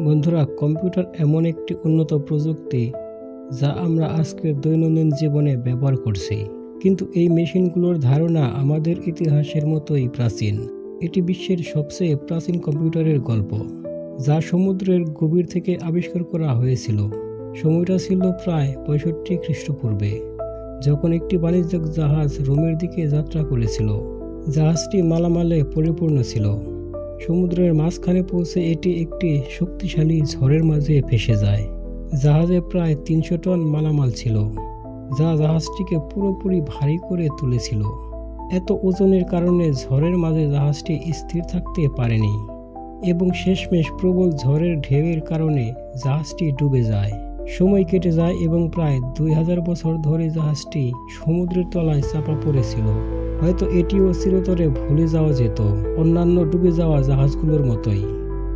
বন্ধুরা, কম্পিউটার এমন একটি উন্নত প্রযুক্তি যা আমরা আজকের দৈনন্দিন জীবনে ব্যবহার করছি। কিন্তু এই মেশিনগুলোর ধারণা আমাদের ইতিহাসের মতোই প্রাচীন। এটি বিশ্বের সবচেয়ে প্রাচীন কম্পিউটারের গল্প, যা সমুদ্রের গভীর থেকে আবিষ্কার করা হয়েছিল। সময়টা ছিল প্রায় 65 খ্রিস্টপূর্বে, যখন একটি বাণিজ্যিক জাহাজ রোমের দিকে যাত্রা করেছিল। জাহাজটি মালামালে পরিপূর্ণ ছিল। সমুদ্রের মাঝখানে পৌঁছে এটি একটি শক্তিশালী ঝড়ের মাঝে ভেসে যায়। জাহাজে প্রায় 300 টন মালামাল ছিল, যা জাহাজটিকে পুরোপুরি ভারী করে তুলেছিল। এত ওজনের কারণে ঝড়ের মাঝে জাহাজটি স্থির থাকতে পারেনি এবং শেষমেশ প্রবল ঝড়ের ঢেউয়ের কারণে জাহাজটি ডুবে যায়। সময় কেটে যায় এবং প্রায় 2000 বছর ধরে জাহাজটি সমুদ্রের তলায় চাপা পড়েছিল। হয়তো এটিও চিরতরে ভুলে যাওয়া যেত, অন্যান্য ডুবে যাওয়া জাহাজগুলোর মতোই।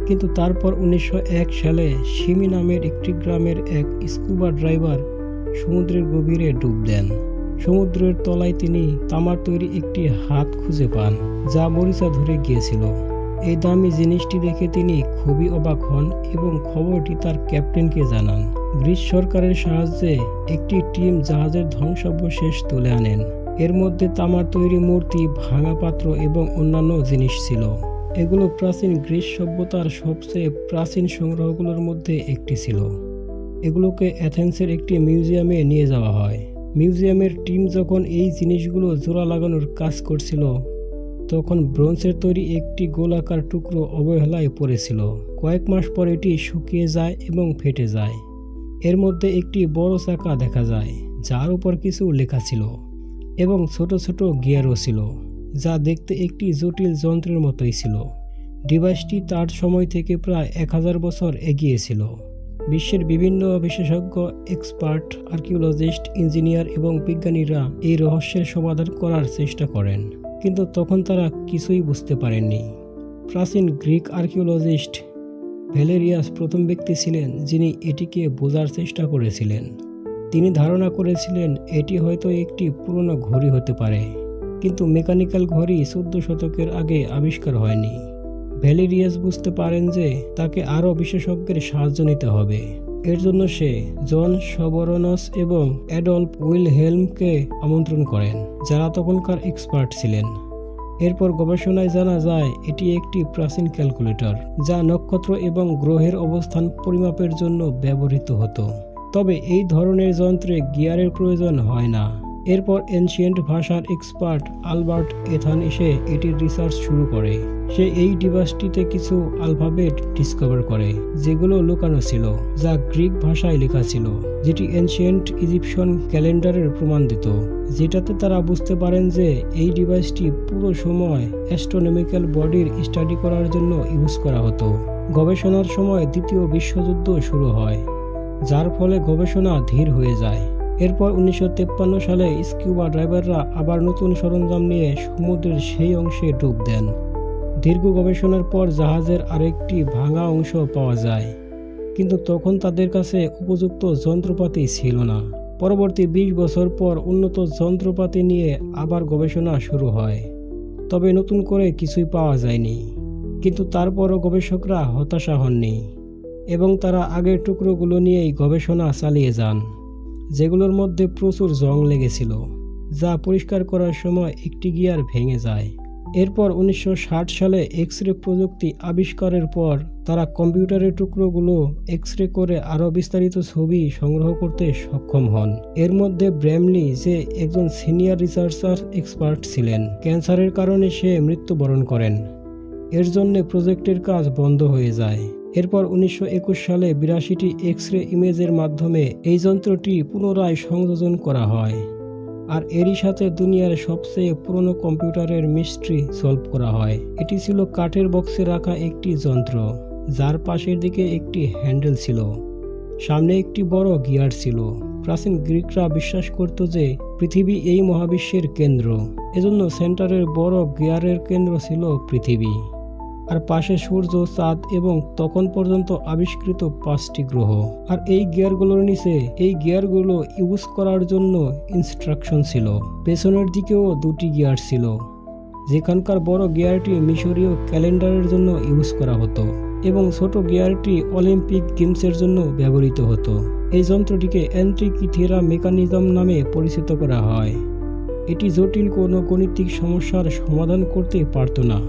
কিন্তু তারপর 1901 সালে সিমি নামের একটি গ্রামের এক স্কুবা ড্রাইভার সমুদ্রের গভীরে ডুব দেন। সমুদ্রের তলায় তিনি তামার তৈরি একটি হাত খুঁজে পান, যা মরিচা ধরে গিয়েছিল। এই দামি জিনিসটি দেখে তিনি খুবই অবাক হন এবং খবরটি তার ক্যাপ্টেনকে জানান। গ্রিস সরকারের সাহায্যে একটি টিম জাহাজের ধ্বংসাবশেষ তুলে আনেন। এর মধ্যে তামার তৈরি মূর্তি, ভাঙা পাত্র এবং অন্যান্য জিনিস ছিল। এগুলো প্রাচীন গ্রিস সভ্যতার সবচেয়ে প্রাচীন সংগ্রহগুলোর মধ্যে একটি ছিল। এগুলোকে অ্যাথেন্সের একটি মিউজিয়ামে নিয়ে যাওয়া হয়। মিউজিয়ামের টিম যখন এই জিনিসগুলো জোড়া লাগানোর কাজ করছিল, তখন ব্রোঞ্জের তৈরি একটি গোলাকার টুকরো অবহেলায় পড়েছিল। কয়েক মাস পর এটি শুকিয়ে যায় এবং ফেটে যায়। এর মধ্যে একটি বড় চাকা দেখা যায়, যার উপর কিছু লেখা ছিল এবং ছোট ছোট গিয়ারও ছিল, যা দেখতে একটি জটিল যন্ত্রের মতোই ছিল। ডিভাইসটি তার সময় থেকে প্রায় 1000 বছর এগিয়ে ছিল। বিশ্বের বিভিন্ন বিশেষজ্ঞ, এক্সপার্ট, আর্কিওলজিস্ট, ইঞ্জিনিয়ার এবং বিজ্ঞানীরা এই রহস্যের সমাধান করার চেষ্টা করেন, কিন্তু তখন তারা কিছুই বুঝতে পারেননি। প্রাচীন গ্রিক আর্কিওলজিস্ট ভ্যালেরিয়াস প্রথম ব্যক্তি ছিলেন যিনি এটিকে বোঝার চেষ্টা করেছিলেন। তিনি ধারণা করেছিলেন এটি হয়তো একটি পুরনো ঘড়ি হতে পারে, কিন্তু মেকানিক্যাল ঘড়ি 14 শতকের আগে আবিষ্কার হয়নি। ভ্যালেরিয়াস বুঝতে পারেন যে তাকে আরও বিশেষজ্ঞের সাহায্য নিতে হবে। এর জন্য সে জন সবরনস এবং অ্যাডলফ উইলহেলমকে আমন্ত্রণ করেন, যারা তখনকার এক্সপার্ট ছিলেন। এরপর গবেষণায় জানা যায় এটি একটি প্রাচীন ক্যালকুলেটর, যা নক্ষত্র এবং গ্রহের অবস্থান পরিমাপের জন্য ব্যবহৃত হতো। তবে এই ধরনের যন্ত্রে গিয়ারের প্রয়োজন হয় না। এরপর এনশিয়েন্ট ভাষার এক্সপার্ট আলবার্ট এথান এসে এটির রিসার্চ শুরু করে। সে এই ডিভাইসটিতে কিছু আলফাবেট ডিসকভার করে, যেগুলো লুকানো ছিল, যা গ্রিক ভাষায় লেখা ছিল, যেটি এনশিয়েন্ট ইজিপশিয়ান ক্যালেন্ডারের প্রমাণ দিত। যেটাতে তারা বুঝতে পারেন যে এই ডিভাইসটি পুরো সময় অ্যাস্ট্রোনমিক্যাল বডির স্টাডি করার জন্য ইউজ করা হতো। গবেষণার সময় দ্বিতীয় বিশ্বযুদ্ধ শুরু হয়, যার ফলে গবেষণা ধীর হয়ে যায়। এরপর 1953 সালে স্কিউবা ড্রাইভাররা আবার নতুন সরঞ্জাম নিয়ে সমুদ্রের সেই অংশে ডুব দেন। দীর্ঘ গবেষণার পর জাহাজের আরেকটি ভাঙা অংশ পাওয়া যায়, কিন্তু তখন তাদের কাছে উপযুক্ত যন্ত্রপাতি ছিল না। পরবর্তী 20 বছর পর উন্নত যন্ত্রপাতি নিয়ে আবার গবেষণা শুরু হয়, তবে নতুন করে কিছুই পাওয়া যায়নি। কিন্তু তারপরও গবেষকরা হতাশা হননি এবং তারা আগের টুকরোগুলো নিয়েই গবেষণা চালিয়ে যান, যেগুলোর মধ্যে প্রচুর জং লেগেছিল, যা পরিষ্কার করার সময় একটি গিয়ার ভেঙে যায়। এরপর 1960 সালে এক্স রে প্রযুক্তি আবিষ্কারের পর তারা কম্পিউটারের টুকরোগুলো এক্স রে করে আরও বিস্তারিত ছবি সংগ্রহ করতে সক্ষম হন। এর মধ্যে ব্র্যামলি, যে একজন সিনিয়র রিসার্চার এক্সপার্ট ছিলেন, ক্যান্সারের কারণে সে মৃত্যুবরণ করেন। এর জন্য প্রজেক্টের কাজ বন্ধ হয়ে যায়। এরপর 1921 সালে 82টি এক্স রে ইমেজের মাধ্যমে এই যন্ত্রটি পুনরায় সংযোজন করা হয়, আর এরই সাথে দুনিয়ার সবচেয়ে পুরনো কম্পিউটারের মিস্ট্রি সলভ করা হয়। এটি ছিল কাঠের বক্সে রাখা একটি যন্ত্র, যার পাশের দিকে একটি হ্যান্ডেল ছিল, সামনে একটি বড় গিয়ার ছিল। প্রাচীন গ্রিকরা বিশ্বাস করত যে পৃথিবী এই মহাবিশ্বের কেন্দ্র, এজন্য সেন্টারের বড় গিয়ারের কেন্দ্র ছিল পৃথিবী, আর পাশে সূর্য, চাঁদ এবং তখন পর্যন্ত আবিষ্কৃত 5টি গ্রহ। আর এই গিয়ারগুলোর নিচে এই গিয়ারগুলো ইউজ করার জন্য ইনস্ট্রাকশন ছিল। পেছনের দিকেও 2টি গিয়ার ছিল, যেখানকার বড় গিয়ারটি মিশরীয় ক্যালেন্ডারের জন্য ইউজ করা হতো। এবং ছোট গিয়ারটি অলিম্পিক গেমসের জন্য ব্যবহৃত হতো। এই যন্ত্রটিকে অ্যান্টিকিথেরা মেকানিজম নামে পরিচিত করা হয়। এটি জটিল কোনো গাণিতিক সমস্যার সমাধান করতে পারত না।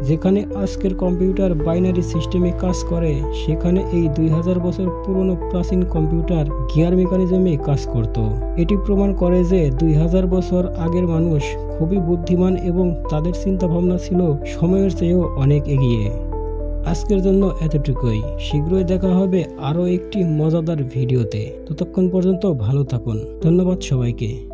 যেখানে আজকের কম্পিউটার বাইনারি সিস্টেমে কাজ করে, সেখানে এই 2000 বছর পুরনো প্রাচীন কম্পিউটার গিয়ার মেকানিজমে কাজ করত। এটি প্রমাণ করে যে 2000 বছর আগের মানুষ খুবই বুদ্ধিমান এবং তাদের চিন্তাভাবনা ছিল সময়ের চেয়েও অনেক এগিয়ে। আজকের জন্য এতটুকুই। শীঘ্রই দেখা হবে আরও একটি মজাদার ভিডিওতে। ততক্ষণ পর্যন্ত ভালো থাকুন। ধন্যবাদ সবাইকে।